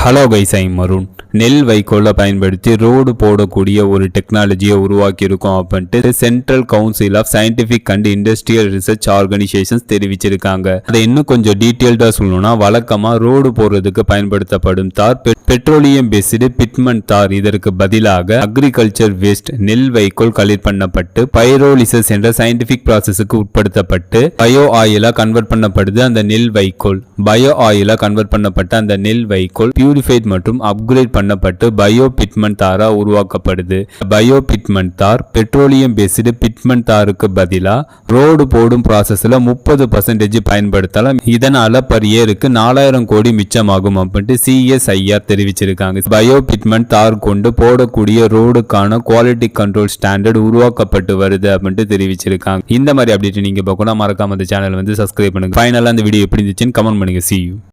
Hello guys, ஐ மருண். நெல் வைக்கோலை பயன்படுத்தி road போடக்கூடிய ஒரு டெக்னாலஜியை உருவாக்கி இருக்கோம் அப்படின்ட்டு central council of scientific and industrial research organisations தெரிவிச்சிருக்காங்க. அதை இன்னும் கொஞ்சம் டீட்டெயில்டாக சொல்லணும்னா, வழக்கமாக ரோடு போடுறதுக்கு பயன்படுத்தப்படும் தார் பெட்ரோலியம் பேஸ்டு பிட்மெண்ட் தார். இதற்கு பதிலாக அக்ரிகல்ச்சர் வேஸ்ட் நெல் வைக்கோல் கலெக்ட் பண்ணப்பட்டு பைரோலிசஸ் என்ற சயின்டிஃபிக் ப்ராசஸுக்கு உட்படுத்தப்பட்டு பயோ ஆயிலா கன்வெர்ட் பண்ணப்படுது. அந்த நெல் வைக்கோல் பயோ ஆயிலா கன்வெர்ட் பண்ணப்பட்ட அந்த நெல் வைக்கோல் பியூரிஃபைட் மற்றும் அப்கிரேட் பண்ணப்பட்டு பயோ பிட்மெண்ட் தாரா உருவாக்கப்படுது. பயோ பிட்மெண்ட் தார் பெட்ரோலியம் பேஸ்டு பிட்மெண்ட் தாருக்கு பதிலா ரோடு போடும் ப்ராசஸ்ல 30% பயன்படுத்தலாம். இதனால பர் இயருக்கு 4000 கோடி மிச்சமாகும் அப்படின்ட்டு CSIR தெரிவிச்சிருக்காங்க. பயோ பிட்மெண்ட் தார் கொண்டு போடக்கூடிய ரோடுக்கான குவாலிட்டி கண்ட்ரோல் ஸ்டாண்டர்ட் உருவாக்கப்பட்டு வருது அப்படின்ட்டு தெரிவிச்சிருக்காங்க. இந்த மாதிரி அப்டேட் நீங்க பார்க்கணும், மறக்காம அந்த சேனல் சப்ஸ்கிரைப் பண்ணுங்க. ஃபைனலா அந்த வீடியோ எப்படி இருந்துச்சுன்னு கமெண்ட் பண்ணுங்க. See you.